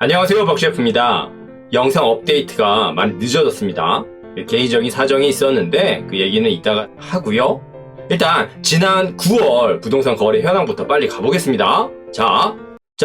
안녕하세요, 벅셰프입니다. 영상 업데이트가 많이 늦어졌습니다. 개인적인 사정이 있었는데 그 얘기는 이따가 하고요. 일단 지난 9월 부동산 거래 현황부터 빨리 가보겠습니다. 자,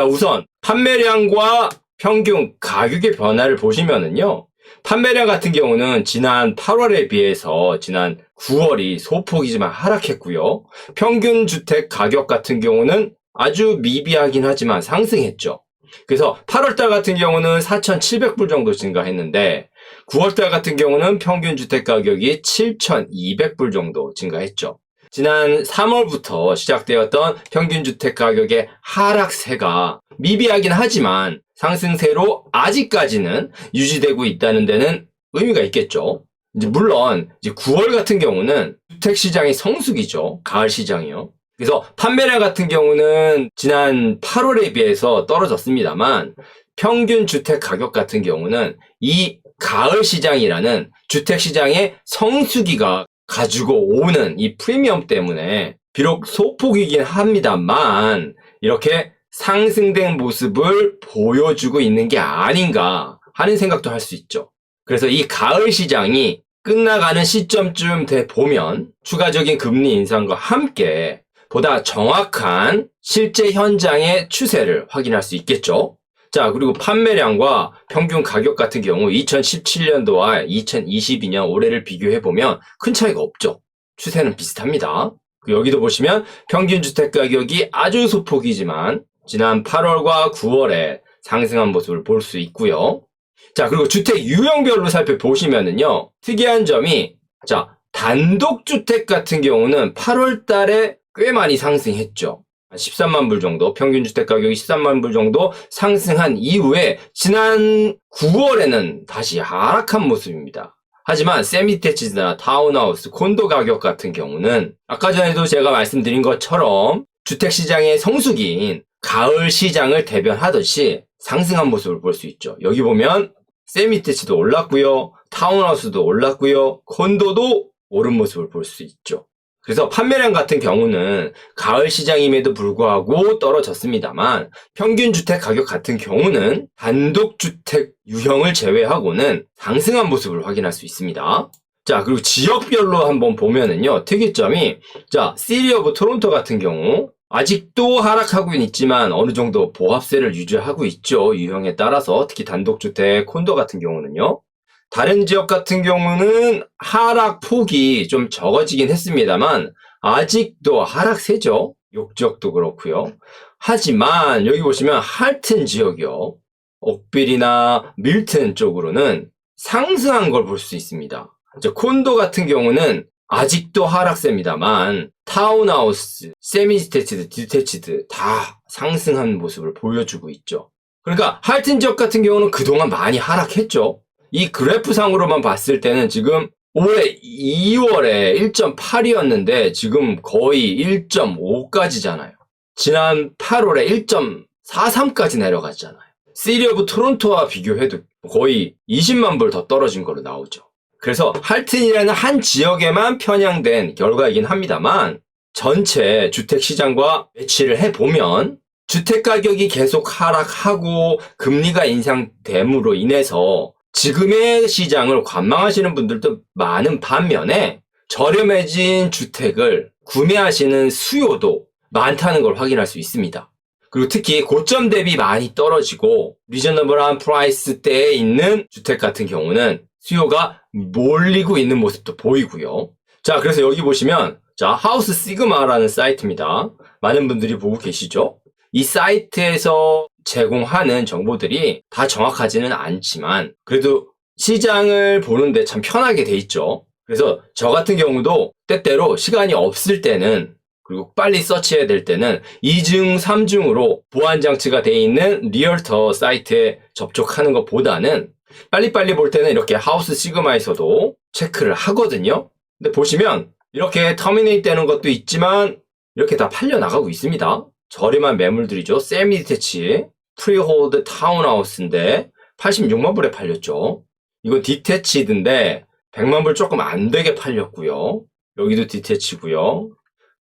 우선 판매량과 평균 가격의 변화를 보시면은요. 판매량 같은 경우는 지난 8월에 비해서 지난 9월이 소폭이지만 하락했고요. 평균 주택 가격 같은 경우는 아주 미비하긴 하지만 상승했죠. 그래서 8월달 같은 경우는 4,700불 정도 증가했는데 9월달 같은 경우는 평균 주택 가격이 7,200불 정도 증가했죠. 지난 3월부터 시작되었던 평균 주택 가격의 하락세가 미비하긴 하지만 상승세로 아직까지는 유지되고 있다는 데는 의미가 있겠죠. 물론 9월 같은 경우는 주택 시장이 성수기죠. 가을 시장이요. 그래서 판매량 같은 경우는 지난 8월에 비해서 떨어졌습니다만 평균 주택 가격 같은 경우는 이 가을 시장이라는 주택 시장의 성수기가 가지고 오는 이 프리미엄 때문에 비록 소폭이긴 합니다만 이렇게 상승된 모습을 보여주고 있는 게 아닌가 하는 생각도 할 수 있죠. 그래서 이 가을 시장이 끝나가는 시점쯤 돼 보면 추가적인 금리 인상과 함께 보다 정확한 실제 현장의 추세를 확인할 수 있겠죠. 자, 그리고 판매량과 평균 가격 같은 경우 2017년도와 2022년 올해를 비교해보면 큰 차이가 없죠. 추세는 비슷합니다. 여기도 보시면 평균 주택 가격이 아주 소폭이지만 지난 8월과 9월에 상승한 모습을 볼 수 있고요. 자, 그리고 주택 유형별로 살펴보시면은요. 특이한 점이 단독주택 같은 경우는 8월 달에 꽤 많이 상승했죠. 13만 불 정도, 평균 주택 가격이 13만 불 정도 상승한 이후에 지난 9월에는 다시 하락한 모습입니다. 하지만 세미디테치나 타운하우스, 콘도 가격 같은 경우는 아까 전에도 제가 말씀드린 것처럼 주택 시장의 성수기인 가을 시장을 대변하듯이 상승한 모습을 볼 수 있죠. 여기 보면 세미디테치도 올랐고요. 타운하우스도 올랐고요. 콘도도 오른 모습을 볼 수 있죠. 그래서 판매량 같은 경우는 가을 시장임에도 불구하고 떨어졌습니다만 평균 주택 가격 같은 경우는 단독주택 유형을 제외하고는 상승한 모습을 확인할 수 있습니다. 자, 그리고 지역별로 한번 보면은요, 특이점이 시티 오브 토론토 같은 경우 아직도 하락하고는 있지만 어느 정도 보합세를 유지하고 있죠. 유형에 따라서 특히 단독주택 콘도 같은 경우는요. 다른 지역 같은 경우는 하락폭이 좀 적어지긴 했습니다만 아직도 하락세죠. 욕지역도 그렇고요. 하지만 여기 보시면 할튼 지역이요. 옥빌이나 밀튼 쪽으로는 상승한 걸 볼 수 있습니다. 콘도 같은 경우는 아직도 하락세입니다만 타운하우스, 세미디테치드, 디테치드 다 상승한 모습을 보여주고 있죠. 그러니까 할튼 지역 같은 경우는 그동안 많이 하락했죠. 이 그래프상으로만 봤을 때는 지금 올해 2월에 1.8이었는데 지금 거의 1.5까지잖아요. 지난 8월에 1.43까지 내려갔잖아요. 시티 오브 토론토와 비교해도 거의 20만 불 더 떨어진 걸로 나오죠. 그래서 할튼이라는 한 지역에만 편향된 결과이긴 합니다만 전체 주택시장과 매치를 해보면 주택가격이 계속 하락하고 금리가 인상됨으로 인해서 지금의 시장을 관망하시는 분들도 많은 반면에 저렴해진 주택을 구매하시는 수요도 많다는 걸 확인할 수 있습니다. 그리고 특히 고점 대비 많이 떨어지고 리저너블한 프라이스대에 있는 주택 같은 경우는 수요가 몰리고 있는 모습도 보이고요. 자, 그래서 여기 보시면 하우스 시그마라는 사이트입니다. 많은 분들이 보고 계시죠? 이 사이트에서 제공하는 정보들이 다 정확하지는 않지만 그래도 시장을 보는데 참 편하게 돼 있죠. 그래서 저 같은 경우도 때때로 시간이 없을 때는 그리고 빨리 서치해야 될 때는 2중, 3중으로 보안 장치가 돼 있는 리얼터 사이트에 접촉하는 것보다는 빨리빨리 볼 때는 이렇게 하우스 시그마에서도 체크를 하거든요. 근데 보시면 이렇게 터미네이트 되는 것도 있지만 이렇게 다 팔려 나가고 있습니다. 저렴한 매물들이죠. 세미디테치, 프리홀드 타운하우스인데 86만 불에 팔렸죠. 이건 디테치드인데 100만 불 조금 안 되게 팔렸고요. 여기도 디테치고요.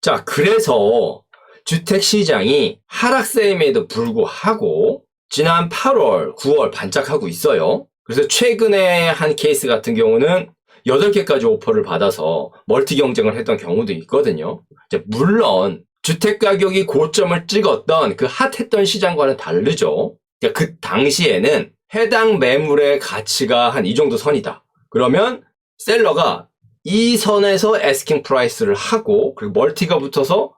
자, 그래서 주택시장이 하락세임에도 불구하고 지난 8월, 9월 반짝하고 있어요. 그래서 최근에 한 케이스 같은 경우는 8개까지 오퍼를 받아서 멀티 경쟁을 했던 경우도 있거든요. 이제 물론 주택 가격이 고점을 찍었던 그 핫했던 시장과는 다르죠. 그 당시에는 해당 매물의 가치가 한 이 정도 선이다. 그러면 셀러가 이 선에서 애스킹 프라이스를 하고 그리고 멀티가 붙어서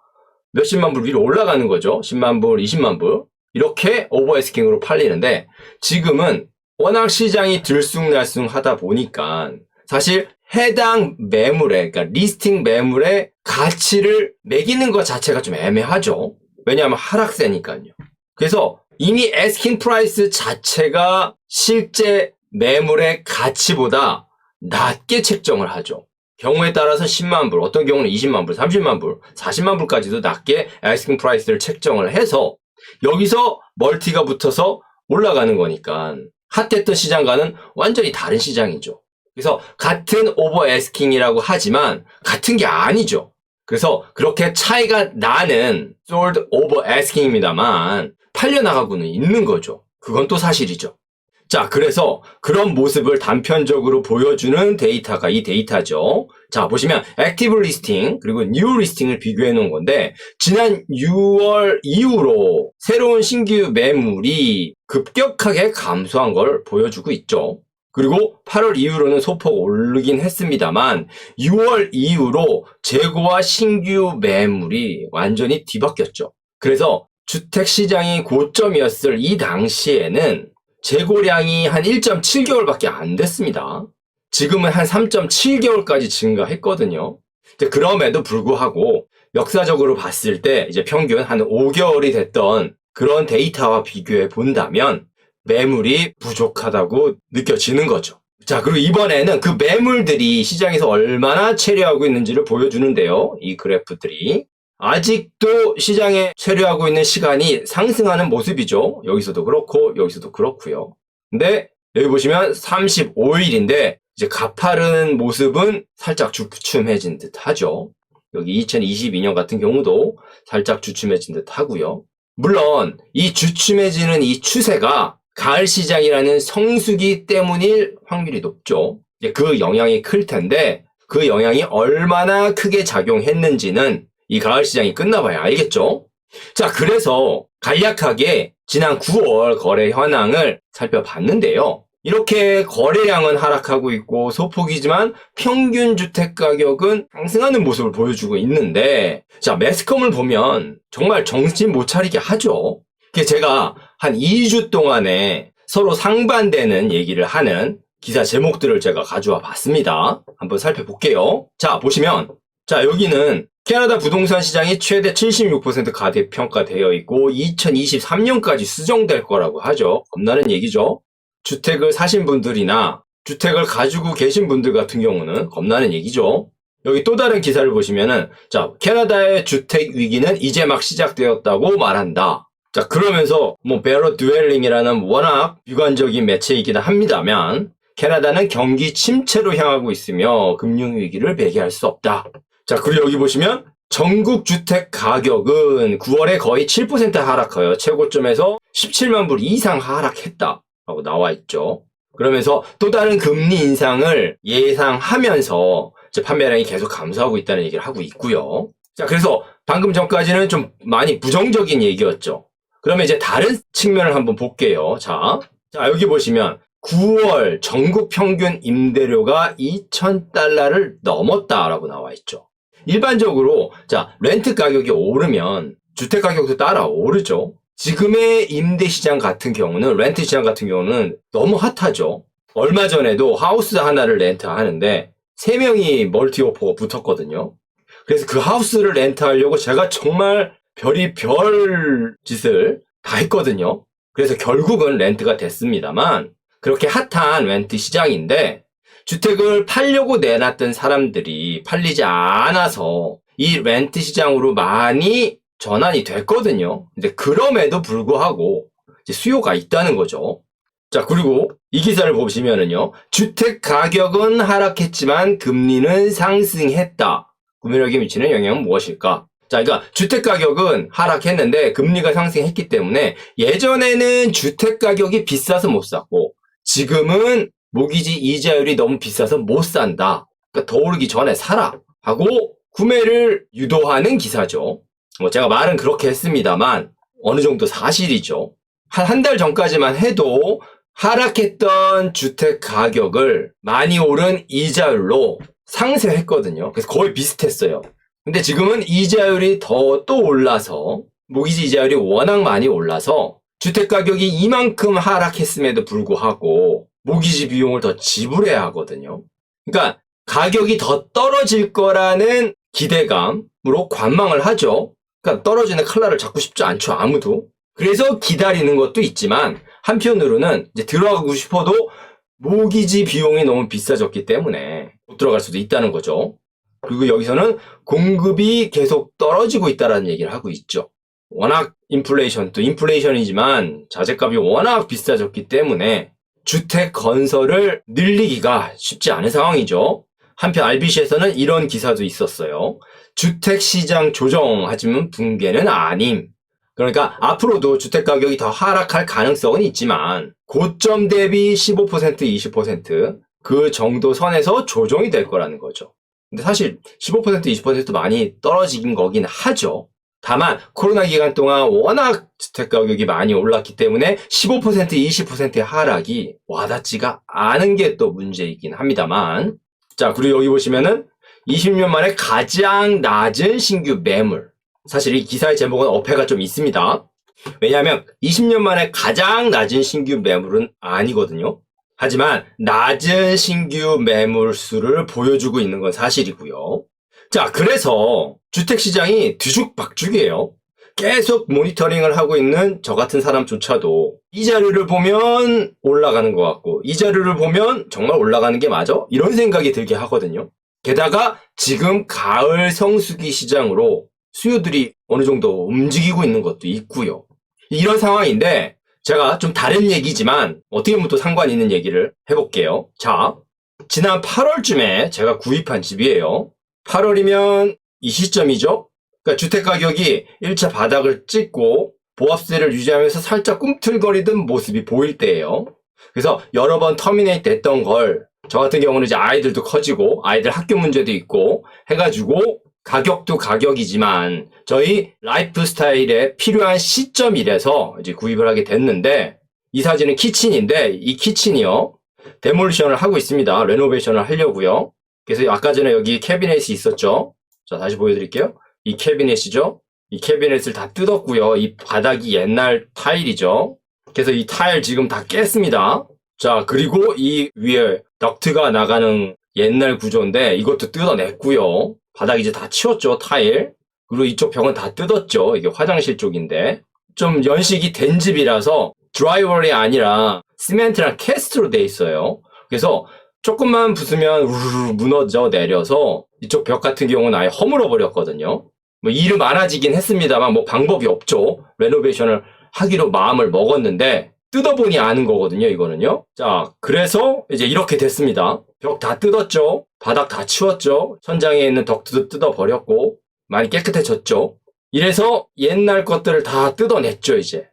몇십만 불 위로 올라가는 거죠. 10만 불, 20만 불. 이렇게 오버 애스킹으로 팔리는데 지금은 워낙 시장이 들쑥날쑥하다 보니까 사실 해당 매물의, 그러니까 리스팅 매물의 가치를 매기는 것 자체가 좀 애매하죠. 왜냐하면 하락세니까요. 그래서 이미 애스킹 프라이스 자체가 실제 매물의 가치보다 낮게 책정을 하죠. 경우에 따라서 10만 불, 어떤 경우는 20만 불, 30만 불, 40만 불까지도 낮게 애스킹 프라이스를 책정을 해서 여기서 멀티가 붙어서 올라가는 거니까 핫했던 시장과는 완전히 다른 시장이죠. 그래서 같은 오버 애스킹이라고 하지만 같은 게 아니죠. 그래서 그렇게 차이가 나는 sold over asking입니다만 팔려나가고는 있는 거죠. 그건 또 사실이죠. 자, 그래서 그런 모습을 단편적으로 보여주는 데이터가 이 데이터죠. 자, 보시면 액티브 리스팅 그리고 뉴 리스팅을 비교해 놓은 건데 지난 6월 이후로 새로운 신규 매물이 급격하게 감소한 걸 보여주고 있죠. 그리고 8월 이후로는 소폭 오르긴 했습니다만 6월 이후로 재고와 신규 매물이 완전히 뒤바뀌었죠. 그래서 주택시장이 고점이었을 이 당시에는 재고량이 한 1.7개월밖에 안 됐습니다. 지금은 한 3.7개월까지 증가했거든요. 그럼에도 불구하고 역사적으로 봤을 때 이제 평균 한 5개월이 됐던 그런 데이터와 비교해 본다면 매물이 부족하다고 느껴지는 거죠. 자, 그리고 이번에는 그 매물들이 시장에서 얼마나 체류하고 있는지를 보여주는데요. 이 그래프들이. 아직도 시장에 체류하고 있는 시간이 상승하는 모습이죠. 여기서도 그렇고 여기서도 그렇고요. 근데 여기 보시면 35일인데 이제 가파른 모습은 살짝 주춤해진 듯 하죠. 여기 2022년 같은 경우도 살짝 주춤해진 듯 하고요. 물론 이 주춤해지는 이 추세가 가을 시장이라는 성수기 때문일 확률이 높죠. 그 영향이 클 텐데 그 영향이 얼마나 크게 작용했는지는 이 가을 시장이 끝나봐야 알겠죠? 자, 그래서 간략하게 지난 9월 거래 현황을 살펴봤는데요. 이렇게 거래량은 하락하고 있고 소폭이지만 평균 주택 가격은 상승하는 모습을 보여주고 있는데 자, 매스컴을 보면 정말 정신 못 차리게 하죠. 제가 한 2주 동안에 서로 상반되는 얘기를 하는 기사 제목들을 제가 가져와 봤습니다. 한번 살펴볼게요. 자, 보시면 자, 여기는 캐나다 부동산 시장이 최대 76% 가대평가되어 있고 2023년까지 수정될 거라고 하죠. 겁나는 얘기죠. 주택을 사신 분들이나 주택을 가지고 계신 분들 같은 경우는 겁나는 얘기죠. 여기 또 다른 기사를 보시면은 자, 캐나다의 주택 위기는 이제 막 시작되었다고 말한다. 자, 그러면서 베러 듀엘링이라는 워낙 유관적인 매체이긴 합니다만 캐나다는 경기 침체로 향하고 있으며 금융위기를 배제할 수 없다. 자, 그리고 여기 보시면 전국 주택 가격은 9월에 거의 7% 하락하여 최고점에서 17만 불 이상 하락했다 라고 나와 있죠. 그러면서 또 다른 금리 인상을 예상하면서 이제 판매량이 계속 감소하고 있다는 얘기를 하고 있고요. 자, 그래서 방금 전까지는 좀 많이 부정적인 얘기였죠. 그러면 이제 다른 측면을 한번 볼게요. 자, 여기 보시면 9월 전국 평균 임대료가 2,000달러를 넘었다라고 나와 있죠. 일반적으로 자, 렌트 가격이 오르면 주택 가격도 따라 오르죠. 지금의 임대 시장 같은 경우는 렌트 시장 같은 경우는 너무 핫하죠. 얼마 전에도 하우스 하나를 렌트하는데 3명이 멀티 오퍼가 붙었거든요. 그래서 그 하우스를 렌트하려고 제가 정말 별의별 짓을 다 했거든요. 그래서 결국은 렌트가 됐습니다만 그렇게 핫한 렌트 시장인데 주택을 팔려고 내놨던 사람들이 팔리지 않아서 이 렌트 시장으로 많이 전환이 됐거든요. 근데 그럼에도 불구하고 이제 수요가 있다는 거죠. 자, 그리고 이 기사를 보시면은요. 주택 가격은 하락했지만 금리는 상승했다. 구매력에 미치는 영향은 무엇일까? 자, 그러니까 주택 가격은 하락했는데 금리가 상승했기 때문에 예전에는 주택 가격이 비싸서 못 샀고 지금은 모기지 이자율이 너무 비싸서 못 산다. 그러니까 더 오르기 전에 사라 하고 구매를 유도하는 기사죠. 뭐 제가 말은 그렇게 했습니다만 어느 정도 사실이죠. 한 달 전까지만 해도 하락했던 주택 가격을 많이 오른 이자율로 상쇄했거든요. 그래서 거의 비슷했어요. 근데 지금은 이자율이 더 또 올라서 모기지 이자율이 워낙 많이 올라서 주택 가격이 이만큼 하락했음에도 불구하고 모기지 비용을 더 지불해야 하거든요. 그러니까 가격이 더 떨어질 거라는 기대감으로 관망을 하죠. 그러니까 떨어지는 칼날을 잡고 싶지 않죠, 아무도. 그래서 기다리는 것도 있지만 한편으로는 이제 들어가고 싶어도 모기지 비용이 너무 비싸졌기 때문에 못 들어갈 수도 있다는 거죠. 그리고 여기서는 공급이 계속 떨어지고 있다는 얘기를 하고 있죠. 워낙 인플레이션, 또 인플레이션이지만 자재값이 워낙 비싸졌기 때문에 주택 건설을 늘리기가 쉽지 않은 상황이죠. 한편 RBC에서는 이런 기사도 있었어요. 주택시장 조정하지만 붕괴는 아님. 그러니까 앞으로도 주택 가격이 더 하락할 가능성은 있지만 고점 대비 15%, 20%그 정도 선에서 조정이 될 거라는 거죠. 근데 사실 15%, 20% 많이 떨어진 거긴 하죠. 다만 코로나 기간 동안 워낙 주택 가격이 많이 올랐기 때문에 15%, 20%의 하락이 와닿지가 않은 게 또 문제이긴 합니다만, 자, 그리고 여기 보시면은 20년 만에 가장 낮은 신규 매물. 사실 이 기사의 제목은 어폐가 좀 있습니다. 왜냐하면 20년 만에 가장 낮은 신규 매물은 아니거든요. 하지만 낮은 신규 매물 수를 보여주고 있는 건 사실이고요. 자, 그래서 주택시장이 뒤죽박죽이에요. 계속 모니터링을 하고 있는 저 같은 사람조차도 이 자료를 보면 올라가는 것 같고 이 자료를 보면 정말 올라가는 게 맞아? 이런 생각이 들게 하거든요. 게다가 지금 가을 성수기 시장으로 수요들이 어느 정도 움직이고 있는 것도 있고요. 이런 상황인데 제가 좀 다른 얘기지만 어떻게 보면 또 상관 있는 얘기를 해볼게요. 자, 지난 8월쯤에 제가 구입한 집이에요. 8월이면 이 시점이죠. 그러니까 주택가격이 1차 바닥을 찍고 보합세를 유지하면서 살짝 꿈틀거리던 모습이 보일 때예요. 그래서 여러 번 터미네이트 했던 걸 저 같은 경우는 이제 아이들도 커지고 아이들 학교 문제도 있고 해가지고 가격도 가격이지만 저희 라이프 스타일에 필요한 시점이라서 이제 구입을 하게 됐는데 이 사진은 키친인데 이 키친이요. 데몰리션을 하고 있습니다. 레노베이션을 하려고요. 그래서 아까 전에 여기 캐비넷이 있었죠. 자, 다시 보여드릴게요. 이 캐비넷이죠. 이 캐비넷을 다 뜯었고요. 이 바닥이 옛날 타일이죠. 그래서 이 타일 지금 다 깼습니다. 자, 그리고 이 위에 덕트가 나가는 옛날 구조인데 이것도 뜯어냈고요. 바닥 이제 다 치웠죠, 타일. 그리고 이쪽 벽은 다 뜯었죠. 이게 화장실 쪽인데. 좀 연식이 된 집이라서 드라이월이 아니라 시멘트랑 캐스트로 돼 있어요. 그래서 조금만 부수면 우르르 무너져 내려서 이쪽 벽 같은 경우는 아예 허물어 버렸거든요. 뭐 일은 많아지긴 했습니다만 뭐 방법이 없죠. 레노베이션을 하기로 마음을 먹었는데 뜯어보니 아는 거거든요, 이거는요. 자, 그래서 이제 이렇게 됐습니다. 벽 다 뜯었죠. 바닥 다 치웠죠. 천장에 있는 덕트도 뜯어버렸고 많이 깨끗해졌죠. 이래서 옛날 것들을 다 뜯어냈죠, 이제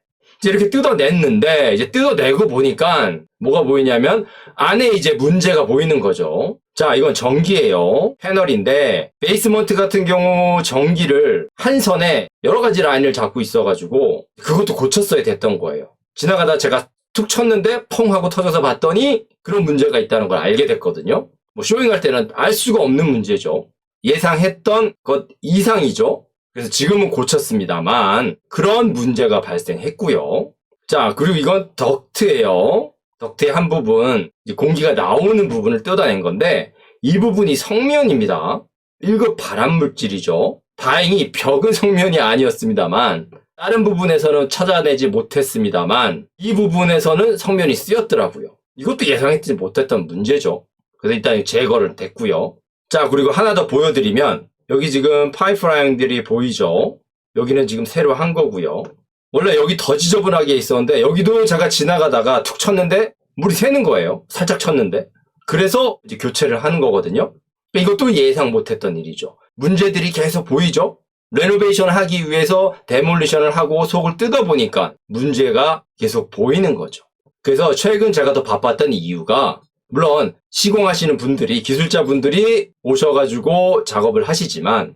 이렇게 뜯어냈는데 이제 뜯어내고 보니까 뭐가 보이냐면 안에 이제 문제가 보이는 거죠. 자, 이건 전기예요. 패널인데 베이스먼트 같은 경우 전기를 한 선에 여러 가지 라인을 잡고 있어가지고 그것도 고쳤어야 됐던 거예요. 지나가다 제가 툭 쳤는데 펑 하고 터져서 봤더니 그런 문제가 있다는 걸 알게 됐거든요. 뭐 쇼잉할 때는 알 수가 없는 문제죠. 예상했던 것 이상이죠. 그래서 지금은 고쳤습니다만 그런 문제가 발생했고요. 자, 그리고 이건 덕트예요. 덕트의 한 부분, 이제 공기가 나오는 부분을 뜯어낸 건데 이 부분이 성면입니다. 1급 발암물질이죠. 다행히 벽은 성면이 아니었습니다만 다른 부분에서는 찾아내지 못했습니다만 이 부분에서는 성면이 쓰였더라고요. 이것도 예상했지 못했던 문제죠. 그래서 일단 제거를 됐고요. 자, 그리고 하나 더 보여드리면 여기 지금 파이프라인들이 보이죠? 여기는 지금 새로 한 거고요. 원래 여기 더 지저분하게 있었는데 여기도 제가 지나가다가 툭 쳤는데 물이 새는 거예요. 살짝 쳤는데. 그래서 이제 교체를 하는 거거든요. 이것도 예상 못했던 일이죠. 문제들이 계속 보이죠? 레노베이션을 하기 위해서 데몰리션을 하고 속을 뜯어보니까 문제가 계속 보이는 거죠. 그래서 최근 제가 더 바빴던 이유가 물론 시공하시는 분들이 기술자분들이 오셔가지고 작업을 하시지만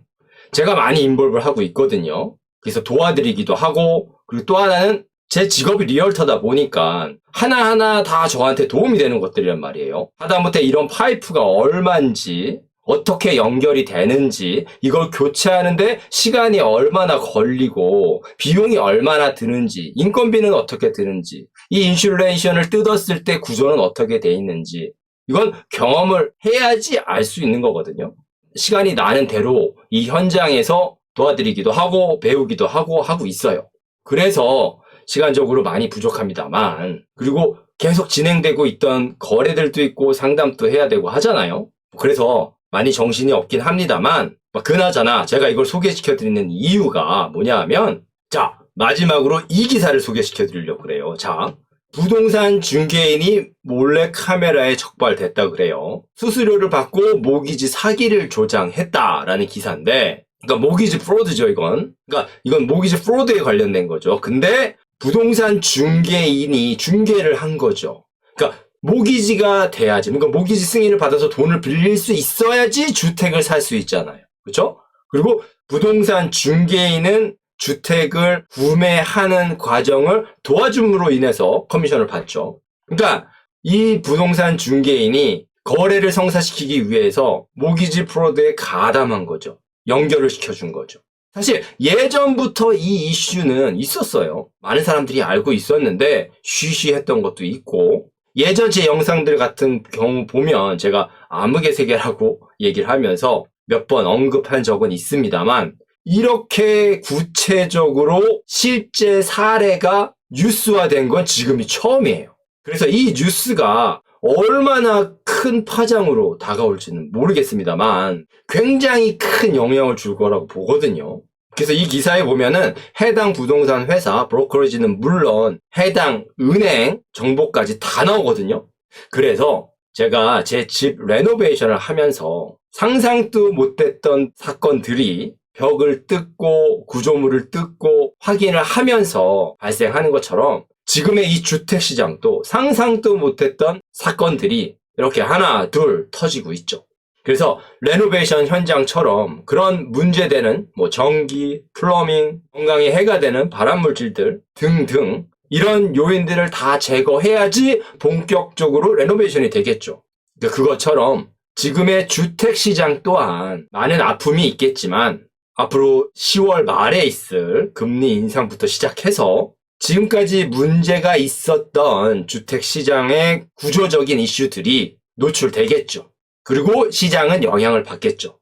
제가 많이 인볼브를 하고 있거든요. 그래서 도와드리기도 하고 그리고 또 하나는 제 직업이 리얼터다 보니까 하나하나 다 저한테 도움이 되는 것들이란 말이에요. 하다못해 이런 파이프가 얼마인지 어떻게 연결이 되는지 이걸 교체하는데 시간이 얼마나 걸리고 비용이 얼마나 드는지 인건비는 어떻게 드는지 이 인슐레이션을 뜯었을 때 구조는 어떻게 돼 있는지 이건 경험을 해야지 알 수 있는 거거든요. 시간이 나는 대로 이 현장에서 도와드리기도 하고 배우기도 하고 있어요. 그래서 시간적으로 많이 부족합니다만 그리고 계속 진행되고 있던 거래들도 있고 상담도 해야 되고 하잖아요. 그래서 많이 정신이 없긴 합니다만 그나저나 제가 이걸 소개시켜드리는 이유가 뭐냐 하면 자 마지막으로 이 기사를 소개시켜드리려고 그래요. 자 부동산 중개인이 몰래 카메라에 적발됐다 그래요. 수수료를 받고 모기지 사기를 조장했다라는 기사인데 그러니까 모기지 프로드죠 이건. 그러니까 이건 모기지 프로드에 관련된 거죠. 근데 부동산 중개인이 중개를 한 거죠. 그러니까 모기지가 돼야지. 그러니까 모기지 승인을 받아서 돈을 빌릴 수 있어야지 주택을 살 수 있잖아요. 그렇죠? 그리고 부동산 중개인은 주택을 구매하는 과정을 도와줌으로 인해서 커미션을 받죠. 그러니까 이 부동산 중개인이 거래를 성사시키기 위해서 모기지 프로드에 가담한 거죠. 연결을 시켜준 거죠. 사실 예전부터 이 이슈는 있었어요. 많은 사람들이 알고 있었는데 쉬쉬했던 것도 있고 예전 제 영상들 같은 경우 보면 제가 암흑의 세계라고 얘기를 하면서 몇 번 언급한 적은 있습니다만 이렇게 구체적으로 실제 사례가 뉴스화된 건 지금이 처음이에요. 그래서 이 뉴스가 얼마나 큰 파장으로 다가올지는 모르겠습니다만 굉장히 큰 영향을 줄 거라고 보거든요. 그래서 이 기사에 보면은 해당 부동산 회사, 브로커리지는 물론 해당 은행 정보까지 다 나오거든요. 그래서 제가 제 집 레노베이션을 하면서 상상도 못했던 사건들이 벽을 뜯고 구조물을 뜯고 확인을 하면서 발생하는 것처럼 지금의 이 주택시장도 상상도 못했던 사건들이 이렇게 하나 둘 터지고 있죠. 그래서 레노베이션 현장처럼 그런 문제되는 전기, 플러밍, 건강에 해가 되는 발암물질들 등등 이런 요인들을 다 제거해야지 본격적으로 레노베이션이 되겠죠. 그러니까 그것처럼 지금의 주택시장 또한 많은 아픔이 있겠지만 앞으로 10월 말에 있을 금리 인상부터 시작해서 지금까지 문제가 있었던 주택시장의 구조적인 이슈들이 노출되겠죠. 그리고 시장은 영향을 받겠죠.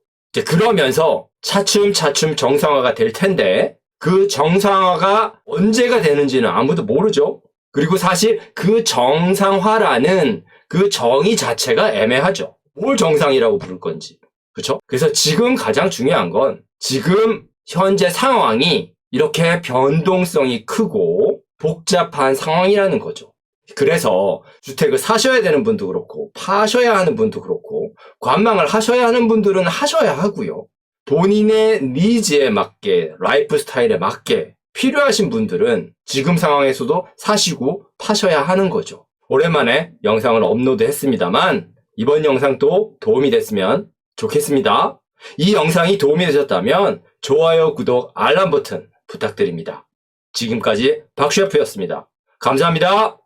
그러면서 차츰차츰 정상화가 될 텐데 그 정상화가 언제가 되는지는 아무도 모르죠. 그리고 사실 그 정상화라는 그 정의 자체가 애매하죠. 뭘 정상이라고 부를 건지. 그렇죠? 그래서 지금 가장 중요한 건 지금 현재 상황이 이렇게 변동성이 크고 복잡한 상황이라는 거죠. 그래서 주택을 사셔야 되는 분도 그렇고 파셔야 하는 분도 그렇고 관망을 하셔야 하는 분들은 하셔야 하고요. 본인의 니즈에 맞게 라이프 스타일에 맞게 필요하신 분들은 지금 상황에서도 사시고 파셔야 하는 거죠. 오랜만에 영상을 업로드 했습니다만 이번 영상도 도움이 됐으면 좋겠습니다. 이 영상이 도움이 되셨다면 좋아요, 구독, 알람 버튼 부탁드립니다. 지금까지 박셰프였습니다. 감사합니다.